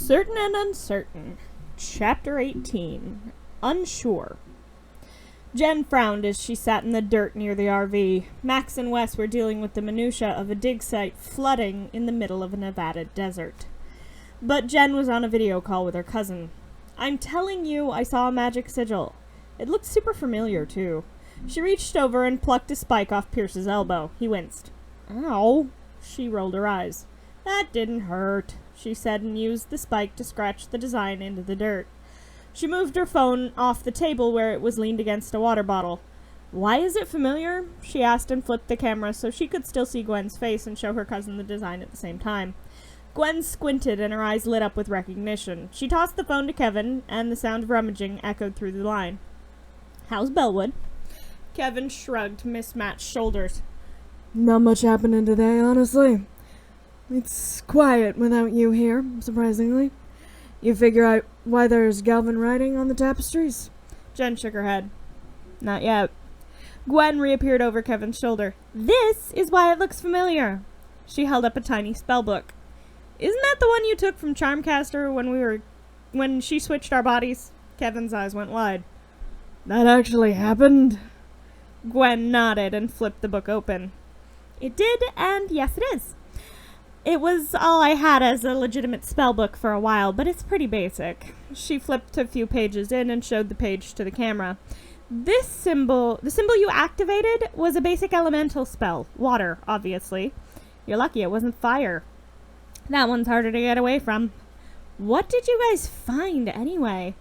Certain and Uncertain. Chapter 18. Unsure. Jen frowned as she sat in the dirt near the RV. Max and Wes were dealing with the minutia of a dig site flooding in the middle of a Nevada desert. But Jen was on a video call with her cousin. "I'm telling you, I saw a magic sigil. It looked super familiar, too." She reached over and plucked a spike off Pierce's elbow. He winced. "Ow." She rolled her eyes. "That didn't hurt," she said, and used the spike to scratch the design into the dirt. She moved her phone off the table where it was leaned against a water bottle. "Why is it familiar?" she asked, and flipped the camera so she could still see Gwen's face and show her cousin the design at the same time. Gwen squinted and her eyes lit up with recognition. She tossed the phone to Kevin, and the sound of rummaging echoed through the line. "How's Bellwood?" Kevin shrugged mismatched shoulders. "Not much happening today, honestly. It's quiet without you here, surprisingly. You figure out why there's Galvin writing on the tapestries?" Jen shook her head. "Not yet." Gwen reappeared over Kevin's shoulder. "This is why it looks familiar." She held up a tiny spell book. "Isn't that the one you took from Charmcaster when she switched our bodies?" Kevin's eyes went wide. "That actually happened?" Gwen nodded and flipped the book open. "It did, and yes, it is. It was all I had as a legitimate spell book for a while, but it's pretty basic." She flipped a few pages in and showed the page to the camera. "The symbol you activated was a basic elemental spell. Water, obviously. You're lucky it wasn't fire. That one's harder to get away from. What did you guys find, anyway?"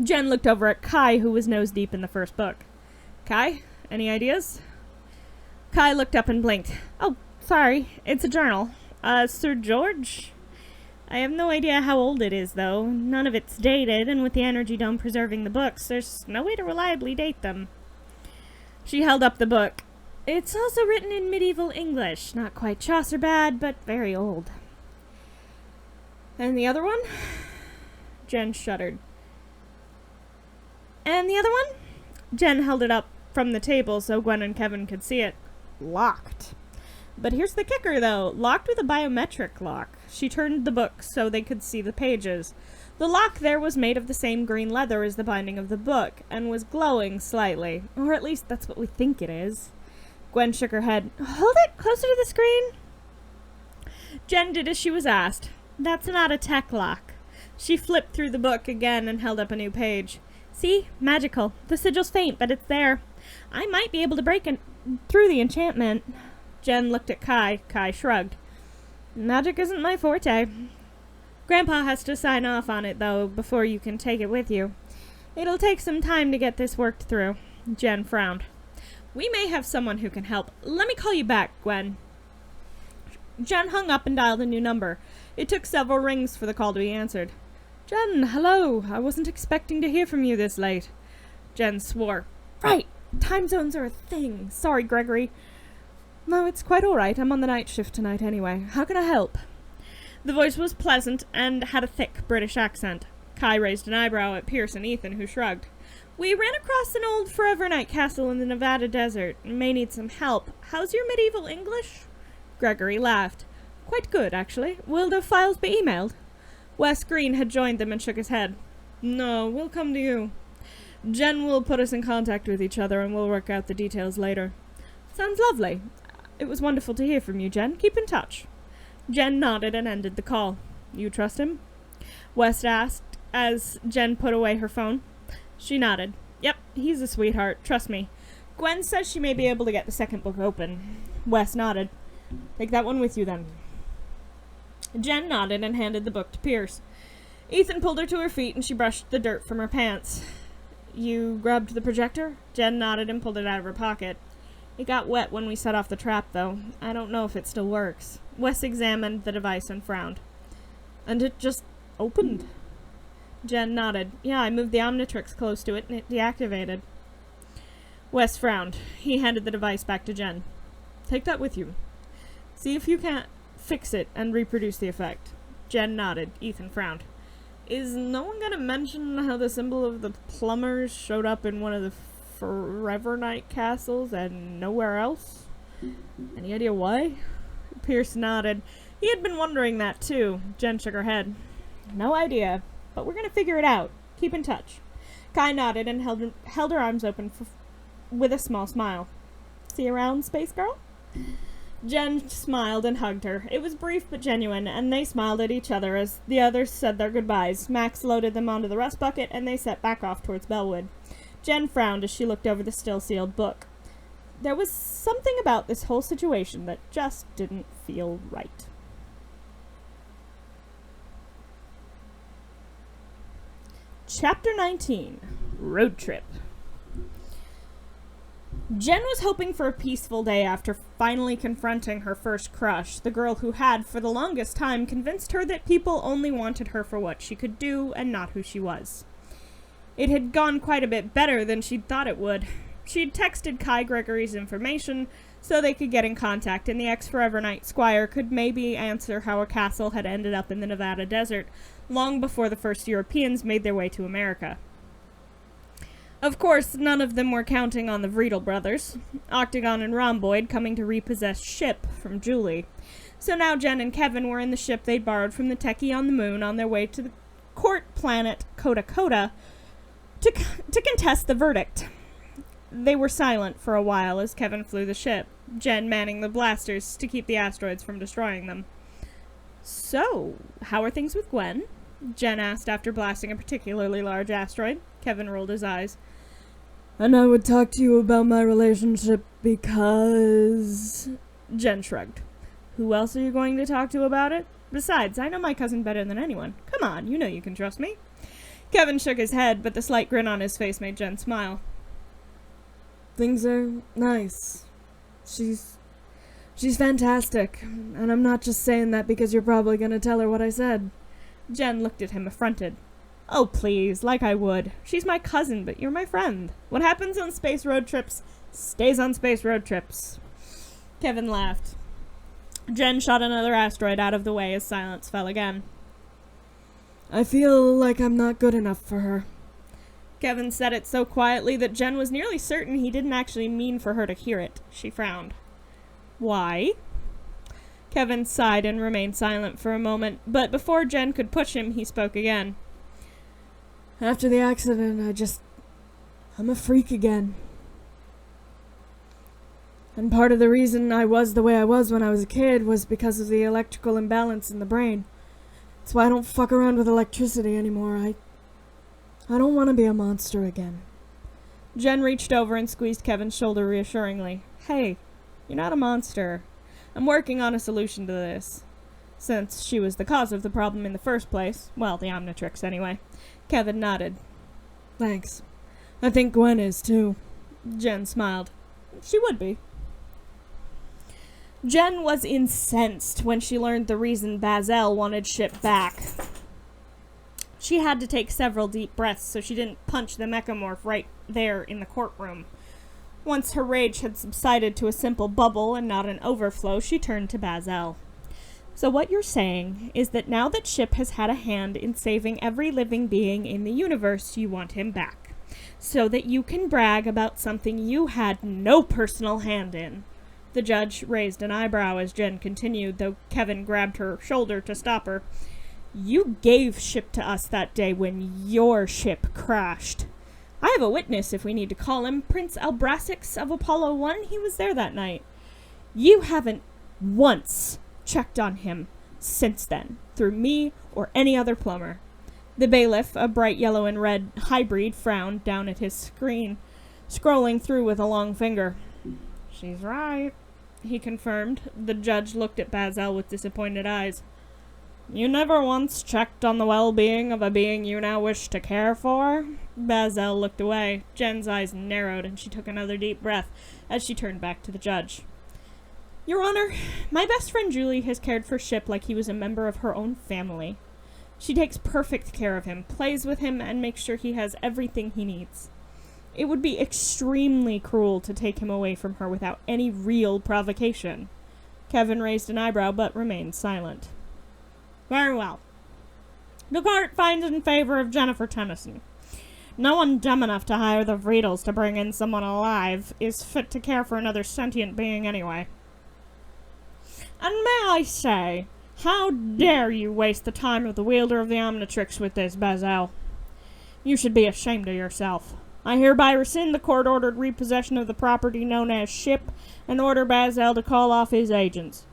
Jen looked over at Kai, who was nose deep in the first book. "Kai, any ideas?" Kai looked up and blinked. "Oh, sorry, it's a journal. Sir George? I have no idea how old it is, though. None of it's dated, and with the energy dome preserving the books, there's no way to reliably date them." She held up the book. "It's also written in medieval English. Not quite Chaucer bad, but very old." "And the other one?" Jen shuddered. "And the other one?" Jen held it up from the table so Gwen and Kevin could see it. "Locked. But here's the kicker, though. Locked with a biometric lock." She turned the book so they could see the pages. The lock there was made of the same green leather as the binding of the book, and was glowing slightly. Or at least that's what we think it is. Gwen shook her head. "Hold it closer to the screen." Jen did as she was asked. "That's not a tech lock." She flipped through the book again and held up a new page. "See? Magical. The sigil's faint, but it's there. I might be able to break through the enchantment." Jen looked at Kai. Kai shrugged. "Magic isn't my forte. Grandpa has to sign off on it, though, before you can take it with you. It'll take some time to get this worked through." Jen frowned. "We may have someone who can help. Let me call you back, Gwen." Jen hung up and dialed a new number. It took several rings for the call to be answered. "Jen, hello. I wasn't expecting to hear from you this late." Jen swore. "Right. Time zones are a thing. Sorry, Gregory." "No, it's quite all right. I'm on the night shift tonight anyway. How can I help?" The voice was pleasant and had a thick British accent. Kai raised an eyebrow at Pierce and Ethan, who shrugged. "We ran across an old Forever Night castle in the Nevada desert. May need some help. How's your medieval English?" Gregory laughed. "Quite good, actually. Will the files be emailed?" Wes Green had joined them and shook his head. "No, we'll come to you. Jen will put us in contact with each other, and we'll work out the details later." "Sounds lovely. It was wonderful to hear from you, Jen. Keep in touch." Jen nodded and ended the call. "You trust him?" Wes asked as Jen put away her phone. She nodded. "Yep, he's a sweetheart. Trust me. Gwen says she may be able to get the second book open." Wes nodded. "Take that one with you, then." Jen nodded and handed the book to Pierce. Ethan pulled her to her feet, and she brushed the dirt from her pants. "You grabbed the projector?" Jen nodded and pulled it out of her pocket. "It got wet when we set off the trap, though. I don't know if it still works." Wes examined the device and frowned. "And it just opened?" Jen nodded. "Yeah, I moved the Omnitrix close to it, and it deactivated." Wes frowned. He handed the device back to Jen. "Take that with you. See if you can't fix it and reproduce the effect." Jen nodded. Ethan frowned. "Is no one gonna mention how the symbol of the plumbers showed up in one of the Forever Night castles and nowhere else? Any idea why?" Pierce nodded. He had been wondering that, too. Jen shook her head. No idea, but we're going to figure it out. Keep in touch. Kai nodded and held her arms open with a small smile. See you around, Space Girl? Jen smiled and hugged her. It was brief but genuine, and they smiled at each other as the others said their goodbyes. Max loaded them onto the rust bucket, and they set back off towards Bellwood. Jen frowned as she looked over the still-sealed book. There was something about this whole situation that just didn't feel right. Chapter 19. Road Trip. Jen was hoping for a peaceful day after finally confronting her first crush, the girl who had, for the longest time, convinced her that people only wanted her for what she could do and not who she was. It had gone quite a bit better than she'd thought it would. She'd texted Kai Gregory's information so they could get in contact, and the ex-Forever Knight Squire could maybe answer how a castle had ended up in the Nevada desert long before the first Europeans made their way to America. Of course, none of them were counting on the Vreedle brothers, Octagon and Rhomboid coming to repossess Ship from Julie. So now Jen and Kevin were in the ship they'd borrowed from the techie on the moon on their way to the court planet Coda to contest the verdict. They were silent for a while as Kevin flew the ship, Jen manning the blasters to keep the asteroids from destroying them. So, how are things with Gwen? Jen asked after blasting a particularly large asteroid. Kevin rolled his eyes. And I would talk to you about my relationship because... Jen shrugged. Who else are you going to talk to about it? Besides, I know my cousin better than anyone. Come on, you know you can trust me. Kevin shook his head, but the slight grin on his face made Jen smile. Things are nice. She's fantastic, and I'm not just saying that because you're probably going to tell her what I said. Jen looked at him affronted. Oh, please, like I would. She's my cousin, but you're my friend. What happens on space road trips stays on space road trips. Kevin laughed. Jen shot another asteroid out of the way as silence fell again. I feel like I'm not good enough for her. Kevin said it so quietly that Jen was nearly certain he didn't actually mean for her to hear it. She frowned. Why? Kevin sighed and remained silent for a moment, but before Jen could push him, he spoke again. After the accident, I'm a freak again. And part of the reason I was the way I was when I was a kid was because of the electrical imbalance in the brain. That's why I don't fuck around with electricity anymore. I don't want to be a monster again. Jen reached over and squeezed Kevin's shoulder reassuringly. Hey, you're not a monster. I'm working on a solution to this. Since she was the cause of the problem in the first place. Well, the Omnitrix, anyway. Kevin nodded. Thanks. I think Gwen is, too. Jen smiled. She would be. Jen was incensed when she learned the reason Bazel wanted Ship back. She had to take several deep breaths so she didn't punch the mechamorph right there in the courtroom. Once her rage had subsided to a simple bubble and not an overflow, she turned to Bazel. So what you're saying is that now that Ship has had a hand in saving every living being in the universe, you want him back. So that you can brag about something you had no personal hand in. The judge raised an eyebrow as Jen continued, though Kevin grabbed her shoulder to stop her. You gave Ship to us that day when your ship crashed. I have a witness if we need to call him, Prince Albrasix of Apollo 1. He was there that night. You haven't once checked on him since then, through me or any other plumber. The bailiff, a bright yellow and red Highbreed, frowned down at his screen, scrolling through with a long finger. She's right, he confirmed. The judge looked at Bazel with disappointed eyes. You never once checked on the well-being of a being you now wish to care for? Bazel looked away. Jen's eyes narrowed, and she took another deep breath as she turned back to the judge. Your Honor, my best friend Julie has cared for Ship like he was a member of her own family. She takes perfect care of him, plays with him, and makes sure he has everything he needs. It would be extremely cruel to take him away from her without any real provocation. Kevin raised an eyebrow but remained silent. Very well. The court finds in favor of Jennifer Tennyson. No one dumb enough to hire the Vreedles to bring in someone alive is fit to care for another sentient being anyway. And may I say How dare you waste the time of the wielder of the Omnitrix with this, Bazel? You should be ashamed of yourself. I hereby rescind the court-ordered repossession of the property known as Ship and order Bazel to call off his agents.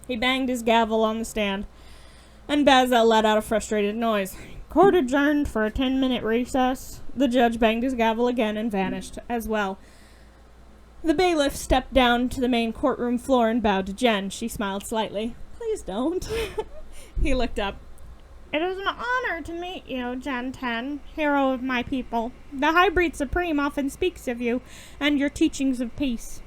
He banged his gavel on the stand, and Bazel let out a frustrated noise. Court adjourned for a 10-minute recess. The judge banged his gavel again and vanished as well. The bailiff stepped down to the main courtroom floor and bowed to Jen. She smiled slightly. Please don't. He looked up. It is an honor to meet you, Jen 10, hero of my people. The Highbreed Supreme often speaks of you and your teachings of peace.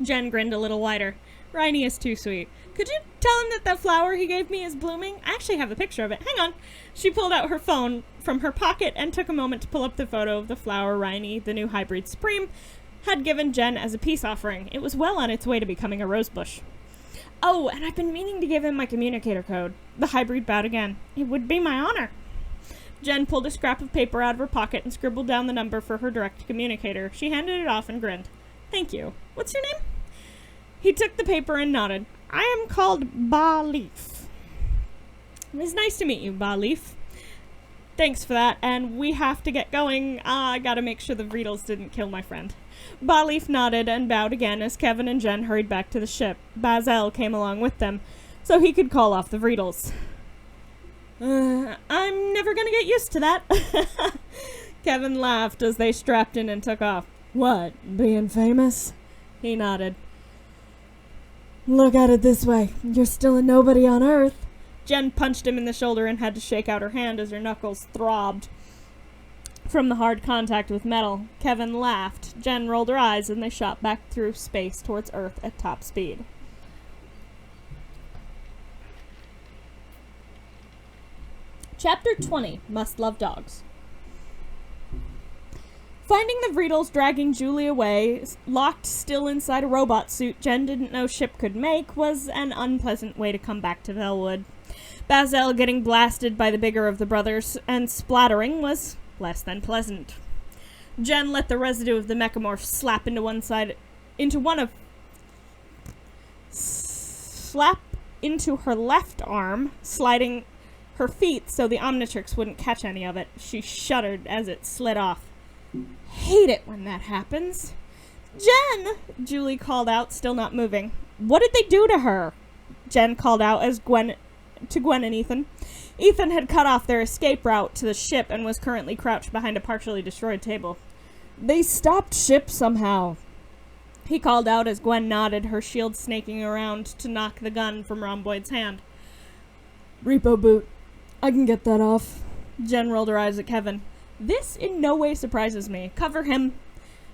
Jen grinned a little wider. Riney is too sweet. Could you tell him that the flower he gave me is blooming? I actually have a picture of it. Hang on. She pulled out her phone from her pocket and took a moment to pull up the photo of the flower Riney, the new Highbreed Supreme, had given Jen as a peace offering. It was well on its way to becoming a rosebush. Oh, and I've been meaning to give him my communicator code. The Highbreed bowed again. It would be my honor. Jen pulled a scrap of paper out of her pocket and scribbled down the number for her direct communicator. She handed it off and grinned. Thank you. What's your name? He took the paper and nodded. I am called Ba Leaf. It's nice to meet you, Ba Leaf. Thanks for that, and we have to get going. I gotta make sure the Vreedles didn't kill my friend. Ba Leaf nodded and bowed again as Kevin and Jen hurried back to the ship. Bazel came along with them, so he could call off the Vreedles. I'm never gonna get used to that. Kevin laughed as they strapped in and took off. What, being famous? He nodded. Look at it this way. You're still a nobody on Earth. Jen punched him in the shoulder and had to shake out her hand as her knuckles throbbed from the hard contact with metal. Kevin laughed. Jen rolled her eyes and they shot back through space towards Earth at top speed. Chapter 20, Must Love Dogs. Finding the Vreedles dragging Julie away, locked still inside a robot suit Jen didn't know Ship could make, was an unpleasant way to come back to Bellwood. Bazel getting blasted by the bigger of the brothers and splattering was less than pleasant. Jen let the residue of the mechamorph slap into her left arm, sliding her feet so the Omnitrix wouldn't catch any of it. She shuddered as it slid off. Hate it when that happens. Jen! Julie called out, still not moving. What did they do to her? Jen called out as Gwen and Ethan. Ethan had cut off their escape route to the ship and was currently crouched behind a partially destroyed table. They stopped Ship somehow, he called out as Gwen nodded, her shield snaking around to knock the gun from Rhomboid's hand. Repo boot. I can get that off. Jen rolled her eyes at Kevin. This in no way surprises me. Cover him.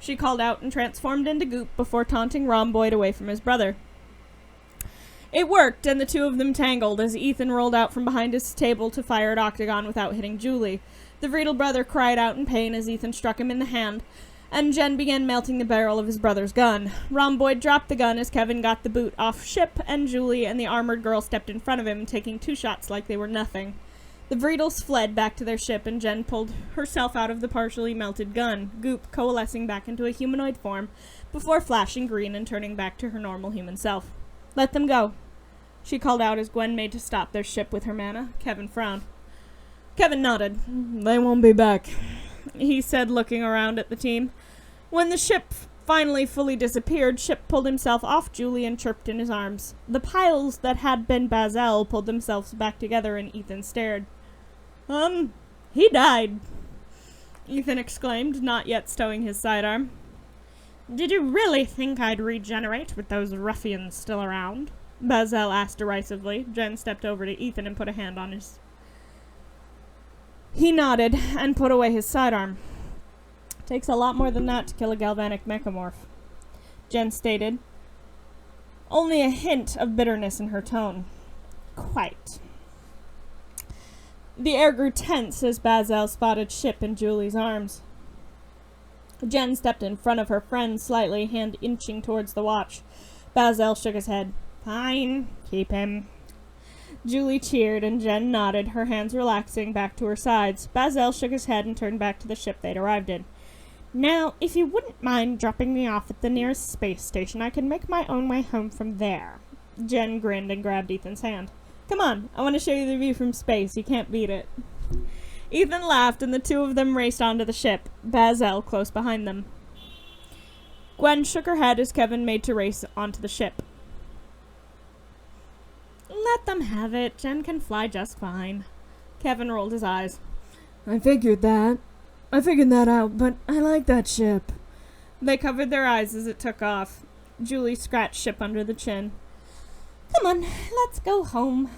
She called out and transformed into Goop before taunting Rhomboid away from his brother. It worked, and the two of them tangled as Ethan rolled out from behind his table to fire at Octagon without hitting Julie. The Vreedle brother cried out in pain as Ethan struck him in the hand, and Jen began melting the barrel of his brother's gun. Rhomboid dropped the gun as Kevin got the boot off Ship, and Julie and the armored girl stepped in front of him, taking 2 shots like they were nothing. The Vreedles fled back to their ship, and Jen pulled herself out of the partially melted gun, Goop coalescing back into a humanoid form, before flashing green and turning back to her normal human self. Let them go, she called out as Gwen made to stop their ship with her mana. Kevin frowned. Kevin nodded. They won't be back, he said, looking around at the team. When the ship finally fully disappeared, Ship pulled himself off Julie and chirped in his arms. The piles that had been Bazel pulled themselves back together, and Ethan stared. He died, Ethan exclaimed, not yet stowing his sidearm. Did you really think I'd regenerate with those ruffians still around? Bazel asked derisively. Jen stepped over to Ethan and put a hand on his... He nodded and put away his sidearm. Takes a lot more than that to kill a galvanic mechamorph, Jen stated, only a hint of bitterness in her tone. Quite. The air grew tense as Bazel spotted Ship in Julie's arms. Jen stepped in front of her friend slightly, hand inching towards the watch. Bazel shook his head. Fine, keep him. Julie cheered and Jen nodded, her hands relaxing back to her sides. Bazel shook his head and turned back to the ship they'd arrived in. Now, if you wouldn't mind dropping me off at the nearest space station, I can make my own way home from there. Jen grinned and grabbed Ethan's hand. Come on, I want to show you the view from space. You can't beat it. Ethan laughed, and the two of them raced onto the ship, Bazel close behind them. Gwen shook her head as Kevin made to race onto the ship. Let them have it. Jen can fly just fine. Kevin rolled his eyes. I figured that out, but I like that ship. They covered their eyes as it took off. Julie scratched Ship under the chin. Come on, let's go home.